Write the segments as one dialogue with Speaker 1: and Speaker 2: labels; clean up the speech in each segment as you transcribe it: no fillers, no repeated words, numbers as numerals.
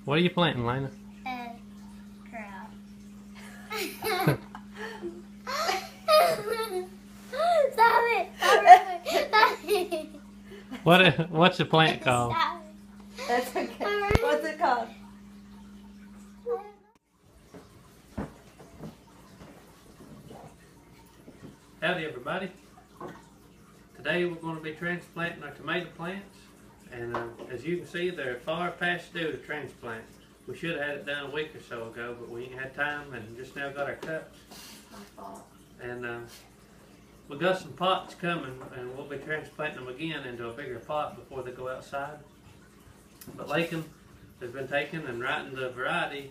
Speaker 1: What are you planting, Lena?
Speaker 2: Crab. Stop it! Stop it!
Speaker 1: What's the plant called?
Speaker 2: Stop it.
Speaker 3: That's okay. What's it called?
Speaker 1: Howdy everybody. Today we're going to be transplanting our tomato plants, and as you can see they're far past due to transplant. We should have had it done a week or so ago, but we ain't had time and just now got our cups.
Speaker 3: My fault.
Speaker 1: And we got some pots coming, and we'll be transplanting them again into a bigger pot before they go outside. But Lakin has been taking and writing the variety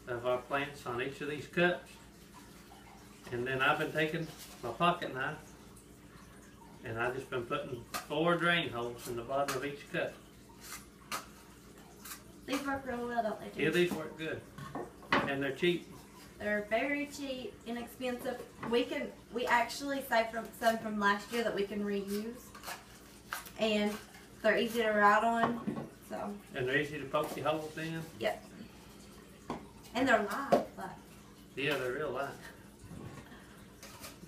Speaker 1: of our plants on each of these cups. And then I've been taking my pocket knife and I've just been putting 4 drain holes in the bottom of each cup.
Speaker 3: These work real well, don't they?
Speaker 1: Yeah, these work good. And they're cheap.
Speaker 3: They're very cheap, inexpensive. We actually saved some from last year that we can reuse. And they're easy to write on. So.
Speaker 1: And they're easy to poke the holes in.
Speaker 3: Yep. And they're light.
Speaker 1: Yeah, they're real light.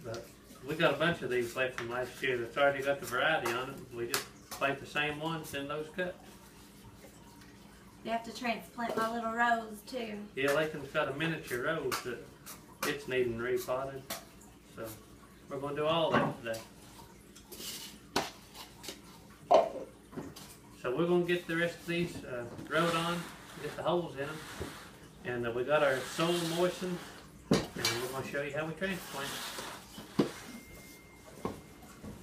Speaker 1: But we got a bunch of these left from last year that's already got the variety on it. We just plant the same ones in those cups.
Speaker 3: You have to transplant my little rose too.
Speaker 1: Yeah, Lakin's got a miniature rose that it's needing repotted. So we're going to do all that today. So we're going to get the rest of these rode on, get the holes in them. And we got our soil moistened, and we're going to show you how we transplant.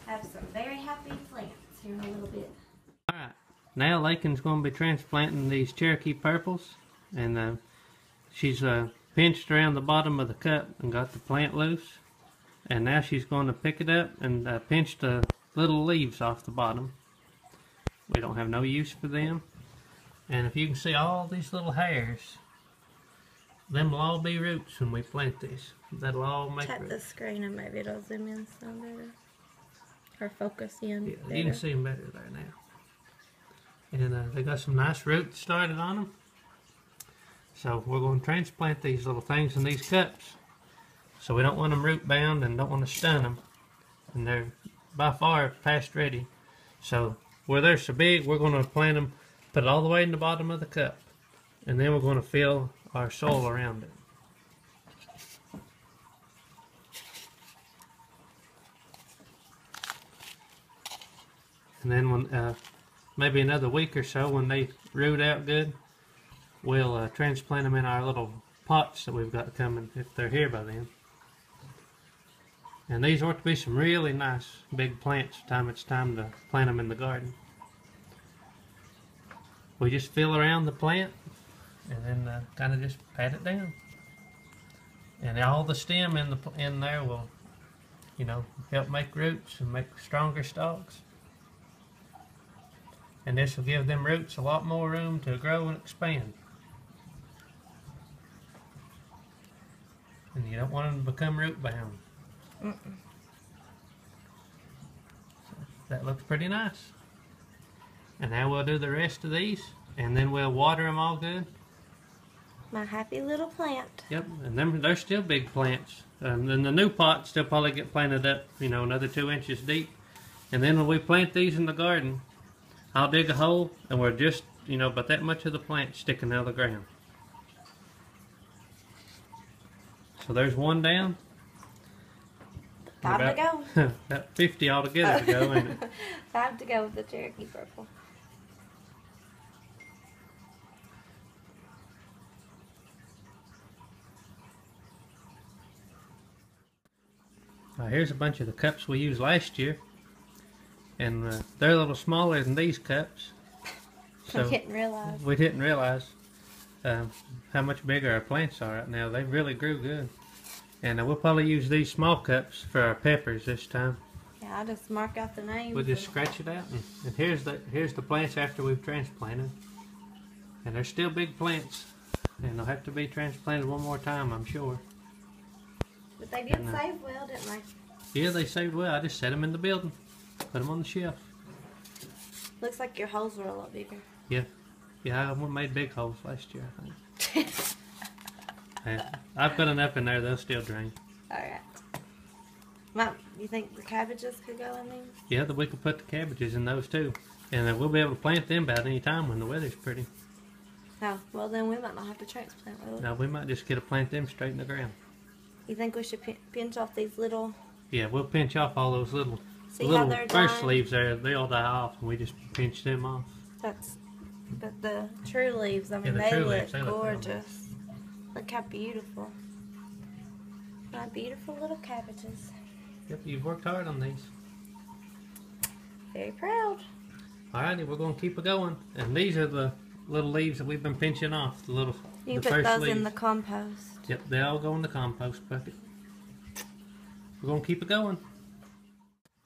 Speaker 3: Have some very happy plants here in a little bit.
Speaker 1: Alright, now Lakin's going to be transplanting these Cherokee purples, and she's pinched around the bottom of the cup and got the plant loose, and now she's going to pick it up and pinch the little leaves off the bottom. We don't have no use for them, and if you can see all these little hairs, them will all be roots when we plant these. That'll all make
Speaker 3: Tap
Speaker 1: roots.
Speaker 3: the screen and maybe it'll zoom in some better. Or focus in.
Speaker 1: Yeah,
Speaker 3: better.
Speaker 1: you can see them better there now. And they got some nice roots started on them. So we're going to transplant these little things in these cups. So we don't want them root bound and don't want to stun them. And they're by far past ready. So where they're so big, we're going to plant them, put it all the way in the bottom of the cup. And then we're going to fill our soil around it. And then when maybe another week or so, when they root out good, we'll transplant them in our little pots that we've got coming if they're here by then. And these ought to be some really nice big plants by the time it's time to plant them in the garden. We just fill around the plant and then kind of just pat it down. And all the stem in there will, you know, help make roots and make stronger stalks. And this will give them roots a lot more room to grow and expand. And you don't want them to become root bound. So that looks pretty nice. And now we'll do the rest of these, and then we'll water them all good.
Speaker 3: My happy little plant.
Speaker 1: Yep, and they're still big plants. And then the new pots still probably get planted up, you know, another 2 inches deep. And then when we plant these in the garden, I'll dig a hole, and we're just, you know, about that much of the plant sticking out of the ground. So there's one down.
Speaker 3: 5 to go.
Speaker 1: About 50 altogether to go, ain't it?
Speaker 3: 5 to go with the Cherokee purple.
Speaker 1: Here's a bunch of the cups we used last year. And they're a little smaller than these cups. So
Speaker 3: I didn't realize.
Speaker 1: We didn't realize how much bigger our plants are right now. They really grew good. And we'll probably use these small cups for our peppers this time.
Speaker 3: Yeah, I'll just mark out the names.
Speaker 1: We'll just scratch it out. And here's the plants after we've transplanted. And they're still big plants. And they'll have to be transplanted one more time, I'm sure.
Speaker 3: But they did save well, didn't they?
Speaker 1: Yeah, they saved well. I just set them in the building. Put them on the shelf.
Speaker 3: Looks like your holes were a lot bigger.
Speaker 1: Yeah. Yeah, we made big holes last year, I think. Yeah, I've got enough in there, they'll still drain.
Speaker 3: Alright. Mom, you think the cabbages could go in these?
Speaker 1: Yeah, we could put the cabbages in those too. And we'll be able to plant them about any time when the weather's pretty.
Speaker 3: No, well then we might not have to transplant, will we?
Speaker 1: No, we might just get to plant them straight in the ground.
Speaker 3: You think we should pinch off these little...
Speaker 1: Yeah, we'll pinch off all those little
Speaker 3: they're
Speaker 1: first
Speaker 3: dying?
Speaker 1: leaves there. They'll die off, and we just pinch them off.
Speaker 3: But the true leaves, I mean,
Speaker 1: the
Speaker 3: they
Speaker 1: true
Speaker 3: look
Speaker 1: leaves, they look
Speaker 3: gorgeous. Look how beautiful. My beautiful little cabbages.
Speaker 1: Yep, you've worked hard on these.
Speaker 3: Very proud.
Speaker 1: Alrighty, we're going to keep it going. And these are the little leaves that we've been pinching off.
Speaker 3: You can
Speaker 1: the
Speaker 3: put
Speaker 1: first
Speaker 3: those
Speaker 1: leaves.
Speaker 3: in the compost.
Speaker 1: Yep, they all go in the compost bucket. We're going to keep it going.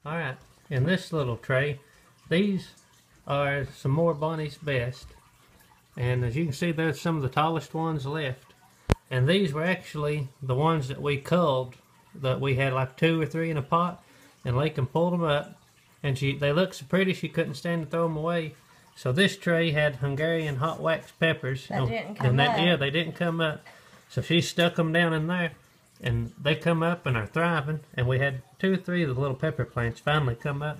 Speaker 1: Alright, in this little tray, these are some more Bonnie's Best. And as you can see, there's some of the tallest ones left. And these were actually the ones that we culled, that we had like 2 or 3 in a pot. And Lakin pulled them up. And they looked so pretty she couldn't stand to throw them away. So this tray had Hungarian hot wax peppers.
Speaker 3: That didn't come up.
Speaker 1: Yeah, they didn't come up. So she stuck them down in there. And they come up and are thriving. And we had 2 or 3 of the little pepper plants finally come up.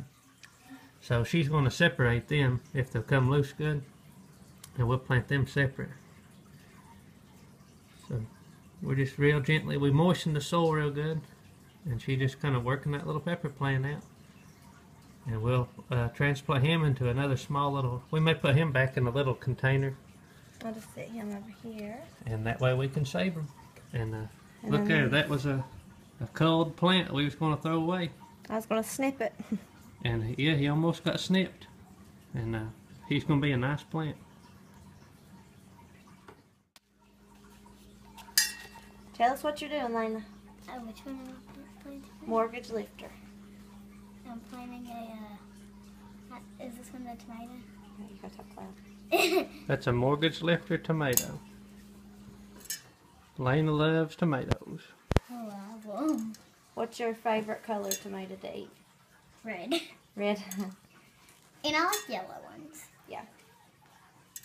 Speaker 1: So she's going to separate them if they'll come loose good. And we'll plant them separate. So we're just real gently, we moisten the soil real good. And she just kind of working that little pepper plant out. And we'll transplant him into another small little, we may put him back in a little container.
Speaker 3: I'll just sit him over here.
Speaker 1: And that way we can save him. And look there, that was a culled plant we was going to throw away.
Speaker 3: I was going to snip it.
Speaker 1: And yeah, he almost got snipped. And he's going to be a nice plant.
Speaker 3: Tell us what you're doing, Lena.
Speaker 2: Which one am I planting?
Speaker 3: Mortgage lifter.
Speaker 2: I'm planting is this one the tomato?
Speaker 3: Oh, you gotta talk loud.
Speaker 1: That's a mortgage lifter tomato. Lena loves tomatoes.
Speaker 2: Oh, wow.
Speaker 3: What's your favorite color tomato to eat?
Speaker 2: Red.
Speaker 3: Red.
Speaker 2: And I like yellow ones.
Speaker 3: Yeah.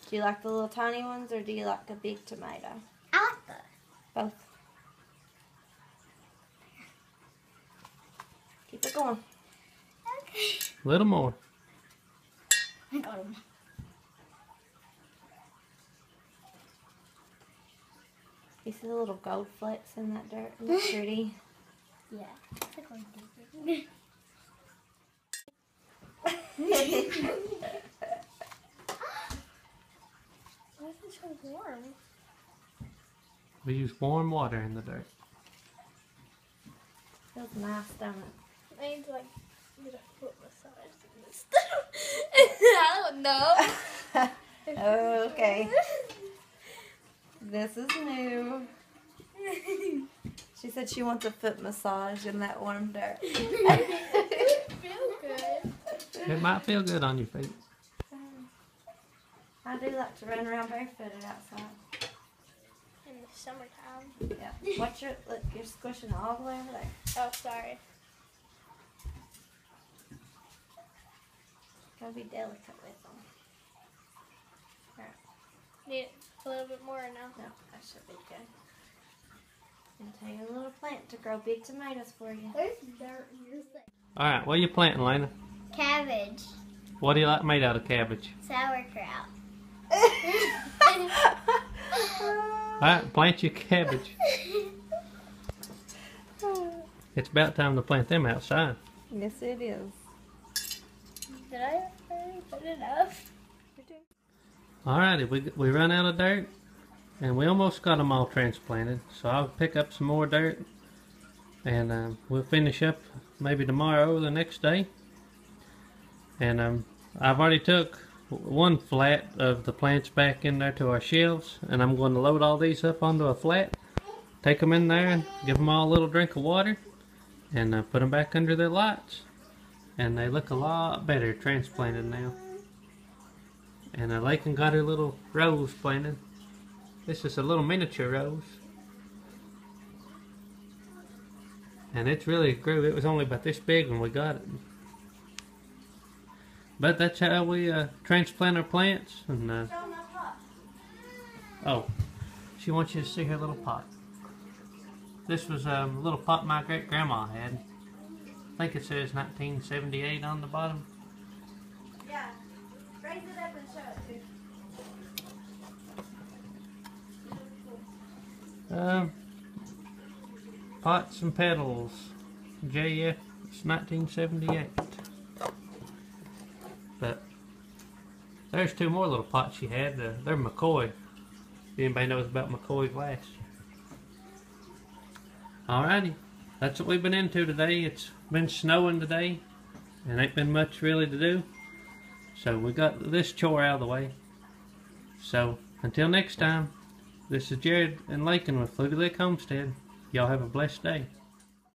Speaker 3: Do you like the little tiny ones or do you like a big tomato?
Speaker 2: I like both.
Speaker 3: Both. Keep it going.
Speaker 2: Okay.
Speaker 1: A little more.
Speaker 2: I got them.
Speaker 3: You see the little gold flecks in that dirt? Looks pretty.
Speaker 2: Yeah. It's like going deeper. Why is it so warm?
Speaker 1: We use warm water in the dirt.
Speaker 3: Feels nice, don't it?
Speaker 2: I need to like get a foot massage in this stuff. I don't know.
Speaker 3: Oh, okay. This is new. She said she wants a foot massage in that warm dirt.
Speaker 2: It feels good.
Speaker 1: It might feel good on your feet.
Speaker 3: I do like to run around barefooted outside.
Speaker 2: In the summertime.
Speaker 3: Yeah. Watch your, look, you're squishing all the way over there.
Speaker 2: Oh, sorry.
Speaker 3: Gotta be delicate with them.
Speaker 2: Need a little bit more now.
Speaker 3: No, that should be good. And tell your little plant to grow big tomatoes for you.
Speaker 2: There's dirt in your thing.
Speaker 1: Alright, what are you planting, Lena?
Speaker 2: Cabbage.
Speaker 1: What do you like made out of cabbage?
Speaker 2: Sauerkraut.
Speaker 1: Alright, plant your cabbage. It's about time to plant them outside.
Speaker 3: Yes, it is.
Speaker 2: Did I already put it up?
Speaker 1: Alrighty, we run out of dirt. And we almost got them all transplanted. So I'll pick up some more dirt. And we'll finish up maybe tomorrow or the next day. And I've already took one flat of the plants back in there to our shelves. And I'm going to load all these up onto a flat. Take them in there and give them all a little drink of water. And put them back under their lights. And they look a lot better transplanted now. And Lakin got her little rose planted. This is a little miniature rose. And it's really grew. It was only about this big when we got it. But that's how we transplant our plants. And Oh, she wants you to see her little pot. This was a little pot my great-grandma had. I think it says 1978 on the bottom.
Speaker 3: Yeah. Raise it up and show it to.
Speaker 1: Pots and Petals, JF, it's 1978. But there's two more little pots she had. They're McCoy. If anybody knows about McCoy glass. Alrighty, that's what we've been into today. It's been snowing today, and ain't been much really to do. So we got this chore out of the way. So until next time, this is Jared and Lakin with Fluty Homestead. Y'all have a blessed day.